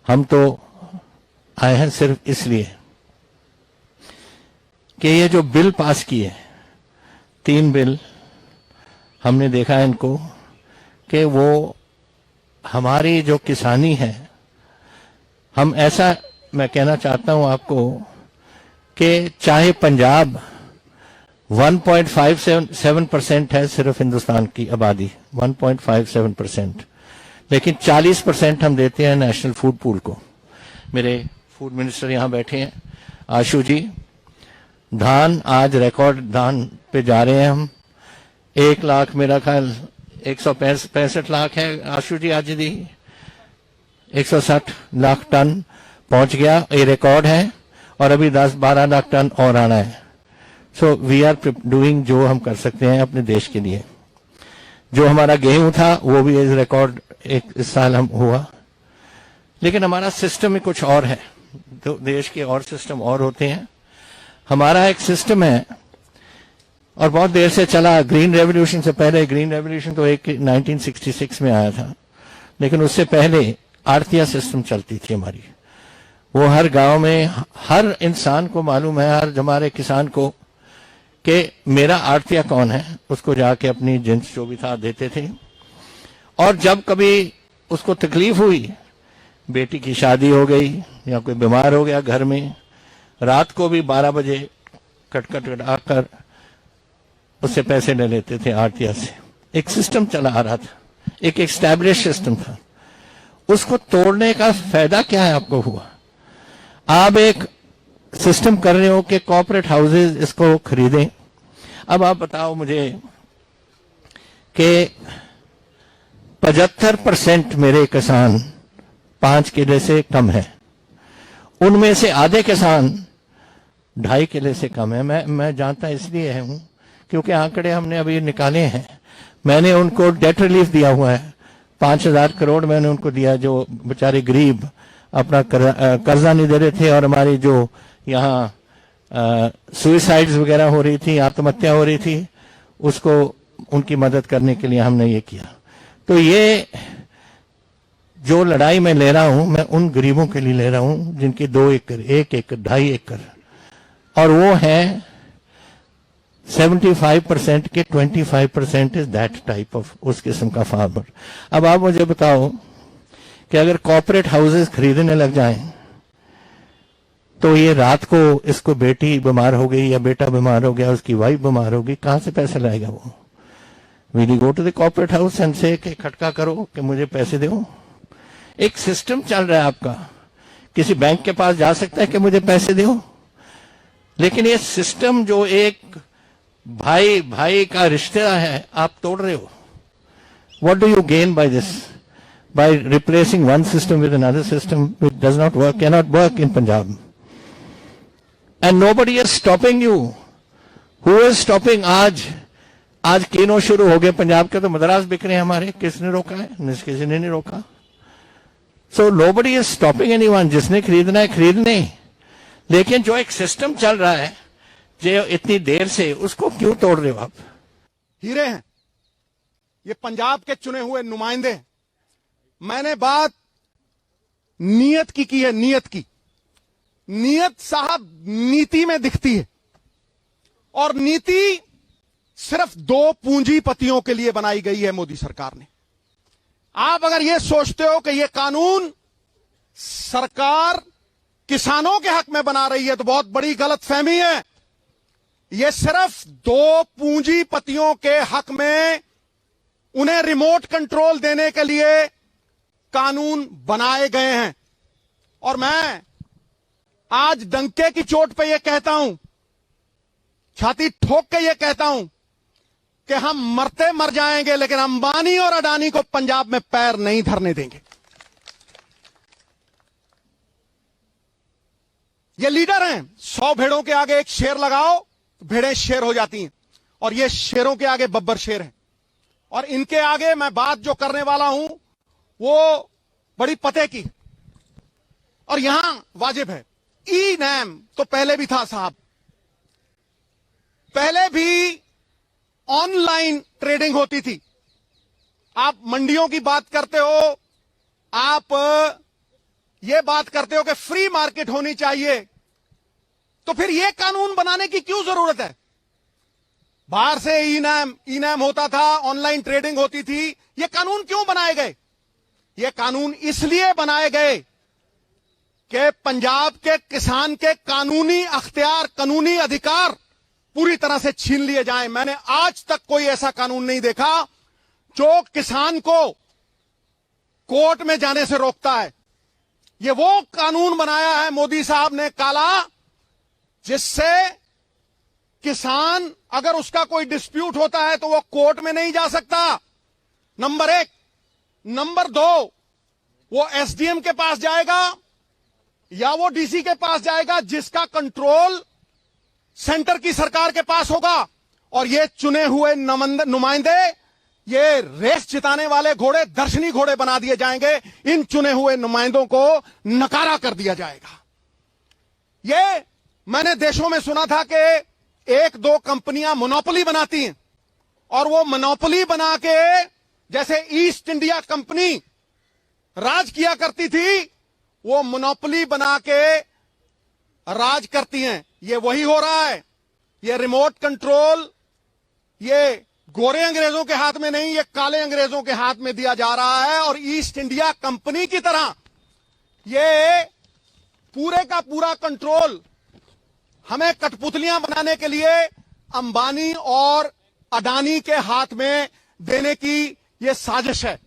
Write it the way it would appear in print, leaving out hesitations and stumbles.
हम तो आए हैं सिर्फ इसलिए कि ये जो बिल पास किए, 3 बिल, हमने देखा है इनको कि वो हमारी जो किसानी है, हम ऐसा, मैं कहना चाहता हूं आपको कि चाहे पंजाब 1.57% है सिर्फ हिंदुस्तान की आबादी, 1.57%, लेकिन 40% हम देते हैं नेशनल फूड पूल को। मेरे फूड मिनिस्टर यहां बैठे हैं, आशु जी। धान आज रिकॉर्ड धान पे जा रहे हैं हम। 1 लाख, मेरा ख्याल 165 लाख है आशु जी, आज दी 160 लाख टन पहुंच गया, ये रिकॉर्ड है, और अभी 10-12 लाख टन और आना है। सो वी आर डूइंग जो हम कर सकते हैं अपने देश के लिए। जो हमारा गेहूं था वो भी इस रिकॉर्ड इस साल हम हुआ, लेकिन हमारा सिस्टम में कुछ और है, तो देश के और सिस्टम और होते हैं। हमारा एक सिस्टम है और बहुत देर से चला, ग्रीन रेवोल्यूशन से पहले। ग्रीन रेवोल्यूशन तो 1966 में आया था, लेकिन उससे पहले आड़तिया सिस्टम चलती थी हमारी। वो हर गांव में हर इंसान को मालूम है, हर हमारे किसान को, कि मेरा आड़तिया कौन है, उसको जाके अपनी जिन्स जो भी था देते थे। और जब कभी उसको तकलीफ हुई, बेटी की शादी हो गई या कोई बीमार हो गया घर में, रात को भी 12 बजे कट आकर उससे पैसे ले लेते थे आड़तिया से। एक सिस्टम चला आ रहा था, एक एस्टैब्लिश सिस्टम था। उसको तोड़ने का फायदा क्या है आपको हुआ? आप एक सिस्टम कर रहे हो कि कॉर्पोरेट हाउसेज इसको खरीदें। अब आप बताओ मुझे कि 75% मेरे किसान 5 किले से कम है, उनमें से आधे किसान 2.5 किले से कम है। मैं जानता इसलिए हूं क्योंकि आंकड़े हमने अभी निकाले हैं। मैंने उनको डेट रिलीफ दिया हुआ है, 5,000 करोड़ मैंने उनको दिया, जो बेचारे गरीब अपना कर्जा नहीं दे रहे थे, और हमारी जो यहाँ सुइसाइड्स वगैरह हो रही थी, आत्महत्या हो रही थी, उसको उनकी मदद करने के लिए हमने ये किया। तो ये जो लड़ाई मैं ले रहा हूं, मैं उन गरीबों के लिए ले रहा हूं जिनकी 2 एकड़, 1 एकड़, 2.5 एकड़, और वो है 75% के 25% इज दैट टाइप ऑफ, उस किस्म का फार्मर। अब आप मुझे बताओ कि अगर कॉर्पोरेट हाउसेस खरीदने लग जाएं, तो ये रात को इसको बेटी बीमार हो गई या बेटा बीमार हो गया, उसकी वाइफ बीमार होगी, कहां से पैसे लाएगा वो? Will you go to the corporate house and say कि खटका करो कि मुझे पैसे दो? एक सिस्टम चल रहा है आपका, किसी बैंक के पास जा सकता है कि मुझे पैसे दो, लेकिन ये सिस्टम जो एक भाई भाई का रिश्ता है, आप तोड़ रहे हो। What do you gain by this? By replacing one system with another system which does not work, can not work in Punjab, and nobody is stopping you. Who is stopping? आज किनो शुरू हो गए पंजाब के, तो मद्रास बिक रहे हैं हमारे, किसने रोका है? किसी ने नहीं रोका। So nobody is stopping anyone. जिसने खरीदना है खरीद ले, लेकिन जो एक सिस्टम चल रहा है जो इतनी देर से, उसको क्यों तोड़ रहे हो आप? हीरे हैं ये, पंजाब के चुने हुए नुमाइंदे। मैंने बात नीयत की है, नीयत की। नीयत साहब नीति में दिखती है, और नीति सिर्फ 2 पूंजीपतियों के लिए बनाई गई है मोदी सरकार ने। आप अगर यह सोचते हो कि यह कानून सरकार किसानों के हक में बना रही है, तो बहुत बड़ी गलतफहमी है। यह सिर्फ 2 पूंजीपतियों के हक में, उन्हें रिमोट कंट्रोल देने के लिए कानून बनाए गए हैं। और मैं आज डंके की चोट पे यह कहता हूं, छाती ठोक के यह कहता हूं कि हम मरते मर जाएंगे, लेकिन अंबानी और अडानी को पंजाब में पैर नहीं धरने देंगे। ये लीडर हैं, 100 भेड़ों के आगे एक शेर लगाओ तो भेड़ें शेर हो जाती हैं, और ये शेरों के आगे बब्बर शेर हैं। और इनके आगे मैं बात जो करने वाला हूं वो बड़ी पते की, और यहां वाजिब है। ई नैम तो पहले भी था साहब, पहले भी ऑनलाइन ट्रेडिंग होती थी। आप मंडियों की बात करते हो, आप ये बात करते हो कि फ्री मार्केट होनी चाहिए, तो फिर ये कानून बनाने की क्यों जरूरत है? बाहर से ई-नैम होता था, ऑनलाइन ट्रेडिंग होती थी, ये कानून क्यों बनाए गए? ये कानून इसलिए बनाए गए कि पंजाब के किसान के कानूनी अख्तियार, कानूनी अधिकार पूरी तरह से छीन लिए जाएं। मैंने आज तक कोई ऐसा कानून नहीं देखा जो किसान को कोर्ट में जाने से रोकता है। ये वो कानून बनाया है मोदी साहब ने काला, जिससे किसान अगर उसका कोई डिस्प्यूट होता है तो वो कोर्ट में नहीं जा सकता, नंबर 1। नंबर 2, वो एसडीएम के पास जाएगा या वो डीसी के पास जाएगा, जिसका कंट्रोल सेंटर की सरकार के पास होगा। और ये चुने हुए नुमाइंदे, ये रेस जिताने वाले घोड़े दर्शनी घोड़े बना दिए जाएंगे। इन चुने हुए नुमाइंदों को नकारा कर दिया जाएगा। ये मैंने देशों में सुना था कि 1-2 कंपनियां मोनोपोली बनाती हैं, और वो मोनोपोली बना के, जैसे ईस्ट इंडिया कंपनी राज किया करती थी, वो मोनोपोली बना के राज करती हैं। ये वही हो रहा है। ये रिमोट कंट्रोल ये गोरे अंग्रेजों के हाथ में नहीं, ये काले अंग्रेजों के हाथ में दिया जा रहा है। और ईस्ट इंडिया कंपनी की तरह ये पूरे का पूरा कंट्रोल हमें कठपुतलियां बनाने के लिए अंबानी और अडानी के हाथ में देने की ये साजिश है।